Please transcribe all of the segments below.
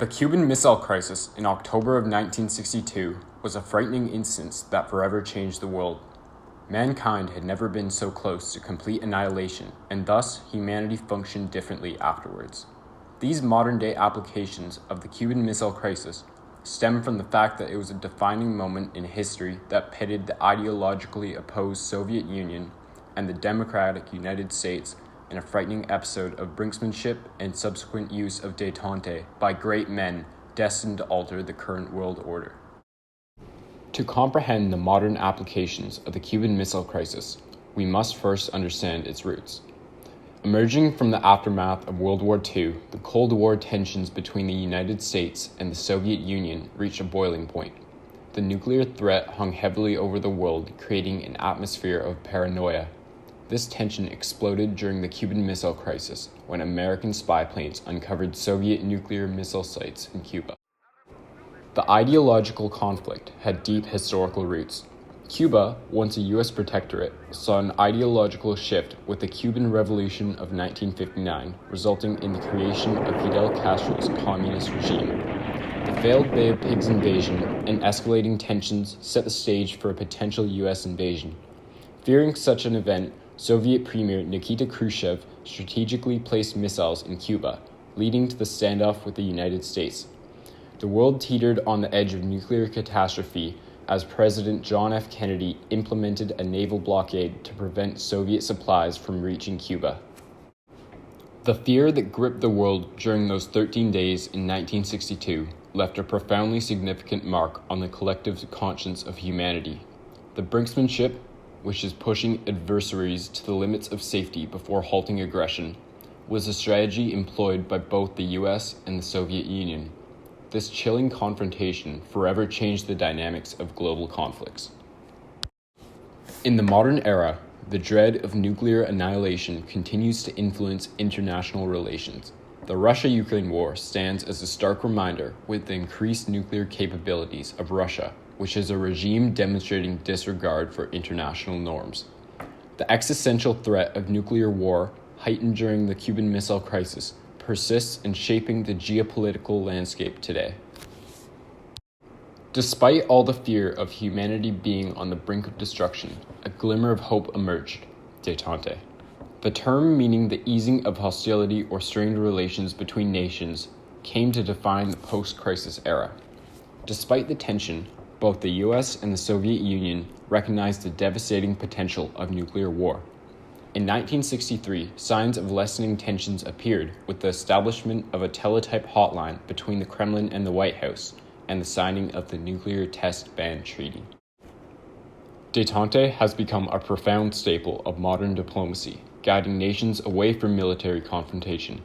The Cuban Missile Crisis in October of 1962 was a frightening instance that forever changed the world. Mankind had never been so close to complete annihilation, and thus humanity functioned differently afterwards. These modern-day applications of the Cuban Missile Crisis stem from the fact that it was a defining moment in history that pitted the ideologically opposed Soviet Union and the democratic United States in a frightening episode of brinksmanship and subsequent use of détente by great men destined to alter the current world order. To comprehend the modern applications of the Cuban Missile Crisis, we must first understand its roots. Emerging from the aftermath of World War II, the Cold War tensions between the United States and the Soviet Union reached a boiling point. The nuclear threat hung heavily over the world, creating an atmosphere of paranoia. This tension exploded during the Cuban Missile Crisis, when American spy planes uncovered Soviet nuclear missile sites in Cuba. The ideological conflict had deep historical roots. Cuba, once a U.S. protectorate, saw an ideological shift with the Cuban Revolution of 1959, resulting in the creation of Fidel Castro's communist regime. The failed Bay of Pigs invasion and escalating tensions set the stage for a potential U.S. invasion. Fearing such an event, Soviet Premier Nikita Khrushchev strategically placed missiles in Cuba, leading to the standoff with the United States. The world teetered on the edge of nuclear catastrophe as President John F. Kennedy implemented a naval blockade to prevent Soviet supplies from reaching Cuba. The fear that gripped the world during those 13 days in 1962 left a profoundly significant mark on the collective conscience of humanity. The brinksmanship, which is pushing adversaries to the limits of safety before halting aggression, was a strategy employed by both the US and the Soviet Union. This chilling confrontation forever changed the dynamics of global conflicts. In the modern era, the dread of nuclear annihilation continues to influence international relations. The Russia-Ukraine war stands as a stark reminder with the increased nuclear capabilities of Russia, which is a regime demonstrating disregard for international norms. The existential threat of nuclear war, heightened during the Cuban Missile Crisis, persists in shaping the geopolitical landscape today. Despite all the fear of humanity being on the brink of destruction, a glimmer of hope emerged: détente. The term, meaning the easing of hostility or strained relations between nations, came to define the post-crisis era. Despite the tension, both the US and the Soviet Union recognized the devastating potential of nuclear war. In 1963, signs of lessening tensions appeared with the establishment of a teletype hotline between the Kremlin and the White House, and the signing of the Nuclear Test Ban Treaty. Détente has become a profound staple of modern diplomacy, guiding nations away from military confrontation.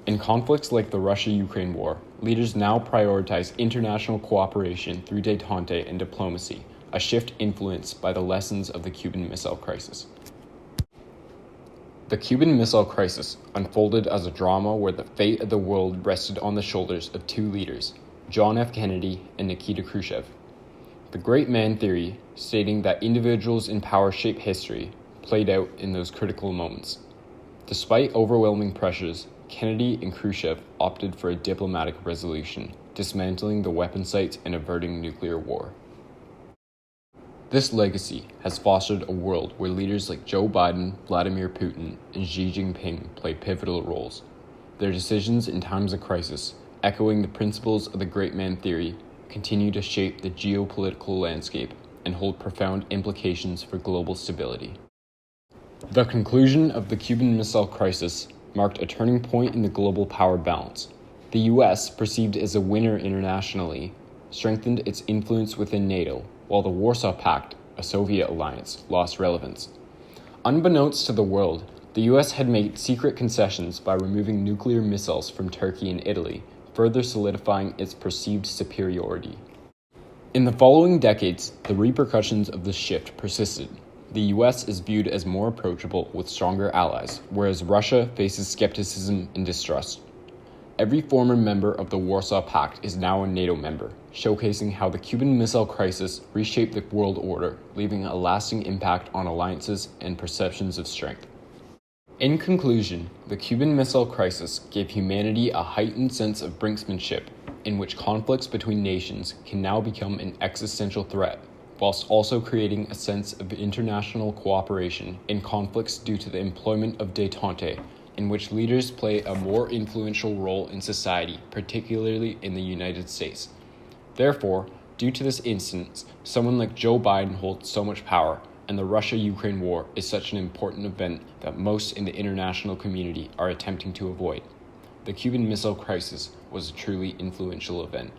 In conflicts like the Russia-Ukraine war, leaders now prioritize international cooperation through détente and diplomacy, a shift influenced by the lessons of the Cuban Missile Crisis. The Cuban Missile Crisis unfolded as a drama where the fate of the world rested on the shoulders of two leaders, John F. Kennedy and Nikita Khrushchev. The great man theory, stating that individuals in power shape history, played out in those critical moments. Despite overwhelming pressures, Kennedy and Khrushchev opted for a diplomatic resolution, dismantling the weapon sites and averting nuclear war. This legacy has fostered a world where leaders like Joe Biden, Vladimir Putin, and Xi Jinping play pivotal roles. Their decisions in times of crisis, echoing the principles of the great man theory, continue to shape the geopolitical landscape and hold profound implications for global stability. The conclusion of the Cuban Missile Crisis marked a turning point in the global power balance. The US, perceived as a winner internationally, strengthened its influence within NATO, while the Warsaw Pact, a Soviet alliance, lost relevance. Unbeknownst to the world, the US had made secret concessions by removing nuclear missiles from Turkey and Italy, further solidifying its perceived superiority. In the following decades, the repercussions of this shift persisted. The US is viewed as more approachable with stronger allies, whereas Russia faces skepticism and distrust. Every former member of the Warsaw Pact is now a NATO member, showcasing how the Cuban Missile Crisis reshaped the world order, leaving a lasting impact on alliances and perceptions of strength. In conclusion, the Cuban Missile Crisis gave humanity a heightened sense of brinksmanship, in which conflicts between nations can now become an existential threat, whilst also creating a sense of international cooperation in conflicts due to the employment of détente, in which leaders play a more influential role in society, particularly in the United States. Therefore, due to this instance, someone like Joe Biden holds so much power, and the Russia-Ukraine war is such an important event that most in the international community are attempting to avoid. The Cuban Missile Crisis was a truly influential event.